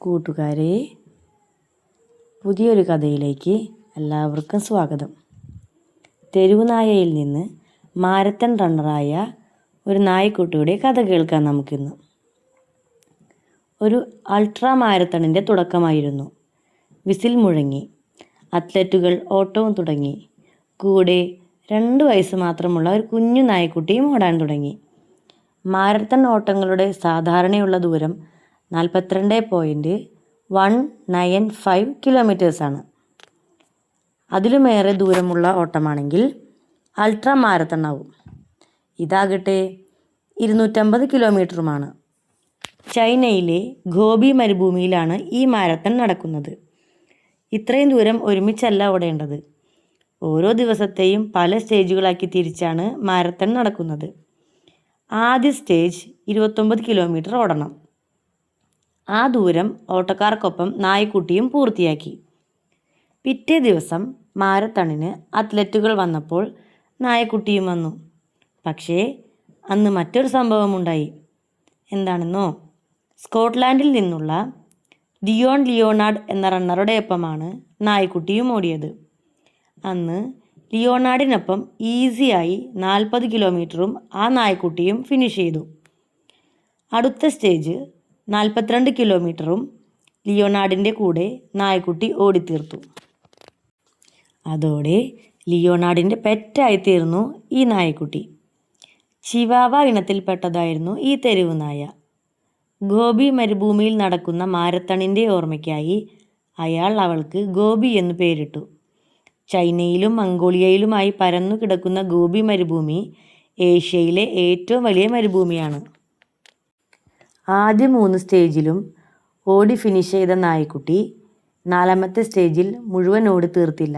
കൂട്ടുകാരെ, പുതിയൊരു കഥയിലേക്ക് എല്ലാവർക്കും സ്വാഗതം. തെരുവുനായയിൽ നിന്ന് മാരത്തൺ റണ്ണറായ ഒരു നായ്ക്കുട്ടിയുടെ കഥ കേൾക്കാം നമുക്കിന്ന്. ഒരു അൾട്രാ മാരത്തണിൻ്റെ തുടക്കമായിരുന്നു. വിസിൽ മുഴങ്ങി, അത്ലറ്റുകൾ ഓട്ടവും തുടങ്ങി. കൂടെ 2 വയസ്സ് മാത്രമുള്ള ഒരു കുഞ്ഞു നായ്ക്കുട്ടിയും ഓടാൻ തുടങ്ങി. മാരത്തൺ ഓട്ടങ്ങളുടെ സാധാരണയുള്ള ദൂരം 42.195 കിലോമീറ്റേഴ്സാണ്. അതിലുമേറെ ദൂരമുള്ള ഓട്ടമാണെങ്കിൽ അൾട്രാ മാരത്തൺ ആവും. ഇതാകട്ടെ 250 കിലോമീറ്ററുമാണ്. ചൈനയിലെ ഗോബി മരുഭൂമിയിലാണ് ഈ മാരത്തൺ നടക്കുന്നത്. ഇത്രയും ദൂരം ഒരുമിച്ചല്ല ഓടേണ്ടത്. ഓരോ ദിവസത്തെയും പല സ്റ്റേജുകളാക്കി തിരിച്ചാണ് മാരത്തൺ നടക്കുന്നത്. ആദ്യ സ്റ്റേജ് 29 കിലോമീറ്റർ ഓടണം. ആ ദൂരം ഓട്ടക്കാർക്കൊപ്പം നായ്ക്കുട്ടിയും പൂർത്തിയാക്കി. പിറ്റേ ദിവസം മാരത്തണിന് അത്ലറ്റുകൾ വന്നപ്പോൾ നായക്കുട്ടിയും വന്നു. പക്ഷേ അന്ന് മറ്റൊരു സംഭവമുണ്ടായി. എന്താണെന്നോ? സ്കോട്ട്ലാൻഡിൽ നിന്നുള്ള ദിയോൺ ലിയോണാർഡ് എന്ന റണ്ണറുടെ ഒപ്പമാണ് നായ്ക്കുട്ടിയും ഓടിയത്. അന്ന് ലിയോണാർഡിനൊപ്പം ഈസിയായി 40 കിലോമീറ്ററും ആ നായ്ക്കുട്ടിയും ഫിനിഷ് ചെയ്തു. അടുത്ത സ്റ്റേജ് 42 കിലോമീറ്ററും ലിയോണാർഡിൻ്റെ കൂടെ നായ്ക്കുട്ടി ഓടിത്തീർത്തു. അതോടെ ലിയോണാർഡിൻ്റെ പെറ്റായിത്തീർന്നു ഈ നായ്ക്കുട്ടി. ചിവാവ ഇനത്തിൽപ്പെട്ടതായിരുന്നു ഈ തെരുവ് നായ. ഗോബി മരുഭൂമിയിൽ നടക്കുന്ന മാരത്തണിൻ്റെ ഓർമ്മയ്ക്കായി അയാൾ അവൾക്ക് ഗോബി എന്ന് പേരിട്ടു. ചൈനയിലും മംഗോളിയയിലുമായി പരന്നു കിടക്കുന്ന ഗോബി മരുഭൂമി ഏഷ്യയിലെ ഏറ്റവും വലിയ മരുഭൂമിയാണ്. ആദ്യ 3 സ്റ്റേജിലും ഓടി ഫിനിഷ് ചെയ്ത നായ്ക്കുട്ടി 4ാമത്തെ സ്റ്റേജിൽ മുഴുവൻ ഓടി തീർത്തില്ല.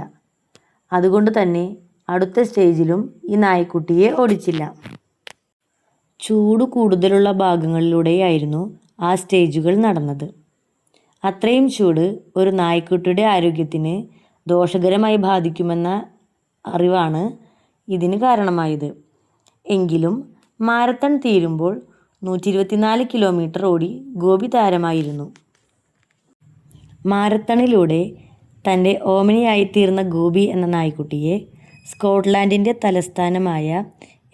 അതുകൊണ്ട് തന്നെ അടുത്ത സ്റ്റേജിലും ഈ നായ്ക്കുട്ടിയെ ഓടിച്ചില്ല. ചൂട് കൂടുതലുള്ള ഭാഗങ്ങളിലൂടെയായിരുന്നു ആ സ്റ്റേജുകൾ നടന്നത്. അത്രയും ചൂട് ഒരു നായ്ക്കുട്ടിയുടെ ആരോഗ്യത്തിന് ദോഷകരമായി ബാധിക്കുമെന്ന അറിവാണ് ഇതിന് കാരണമായത്. എങ്കിലും മാരത്തൺ തീരുമ്പോൾ 124 കിലോമീറ്റർ ഓടി ഗോബി താരമായിരുന്നു. മാരത്തണിലൂടെ തൻ്റെ ഓമനയായിത്തീർന്ന ഗോബി എന്ന നായ്ക്കുട്ടിയെ സ്കോട്ട്ലാൻഡിൻ്റെ തലസ്ഥാനമായ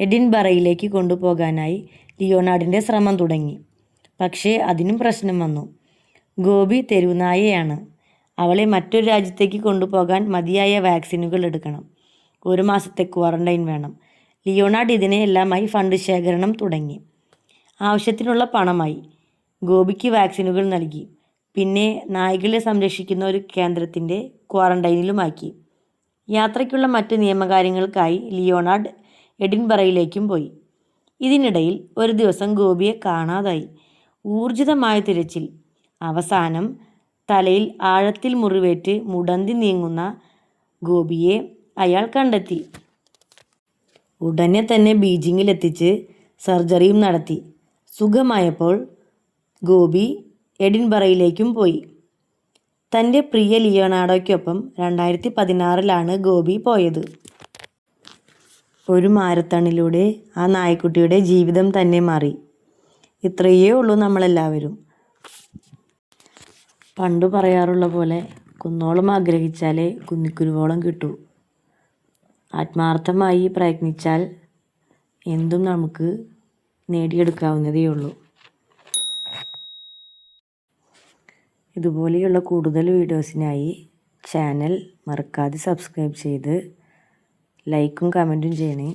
എഡിൻബറയിലേക്ക് കൊണ്ടുപോകാനായി ലിയോണാർഡിൻ്റെ ശ്രമം തുടങ്ങി. പക്ഷേ അതിനും പ്രശ്നം വന്നു. ഗോബി തെരുവുനായയാണ്. അവളെ മറ്റൊരു രാജ്യത്തേക്ക് കൊണ്ടുപോകാൻ മതിയായ വാക്സിനുകൾ എടുക്കണം. 1 മാസത്തെ ക്വാറന്റൈൻ വേണം. ലിയോണാർഡ് ഇതിനെല്ലാമായി ഫണ്ട് ശേഖരണം തുടങ്ങി. ആവശ്യത്തിനുള്ള പണമായി. ഗോപിക്ക് വാക്സിനുകൾ നൽകി. പിന്നെ നായ്ക്കളെ സംരക്ഷിക്കുന്ന ഒരു കേന്ദ്രത്തിൻ്റെ ക്വാറന്റൈനിലുമാക്കി. യാത്രയ്ക്കുള്ള മറ്റ് നിയമകാര്യങ്ങൾക്കായി ലിയോണാർഡ് എഡിൻബറയിലേക്കും പോയി. ഇതിനിടയിൽ ഒരു ദിവസം ഗോപിയെ കാണാതായി. ഊർജിതമായ തിരച്ചിൽ. അവസാനം തലയിൽ ആഴത്തിൽ മുറിവേറ്റ് മുടന്തി നീങ്ങുന്ന ഗോപിയെ അയാൾ കണ്ടെത്തി. ഉടനെ തന്നെ ബീജിങ്ങിലെത്തിച്ച് സർജറിയും നടത്തി. സുഖമായപ്പോൾ ഗോപി എഡിൻബറയിലേക്കും പോയി. തൻ്റെ പ്രിയ ലിയോണാർഡോയ്ക്കൊപ്പം 2016 ഗോപി പോയത്. ഒരു മാരത്തണിലൂടെ ആ നായ്ക്കുട്ടിയുടെ ജീവിതം തന്നെ മാറി. ഇത്രയേ ഉള്ളൂ നമ്മളെല്ലാവരും. പണ്ടു പറയാറുള്ള പോലെ കുന്നോളം ആഗ്രഹിച്ചാലേ കുന്നിക്കുരുവോളം കിട്ടൂ. ആത്മാർത്ഥമായി പ്രയത്നിച്ചാൽ എന്തും നമുക്ക് നേടിയെടുക്കാവുന്നതേ ഉള്ളൂ. ഇതുപോലെയുള്ള കൂടുതൽ വീഡിയോസിനായി ചാനൽ മറക്കാതെ സബ്സ്ക്രൈബ് ചെയ്ത് ലൈക്കും കമൻറ്റും ചെയ്യണേ.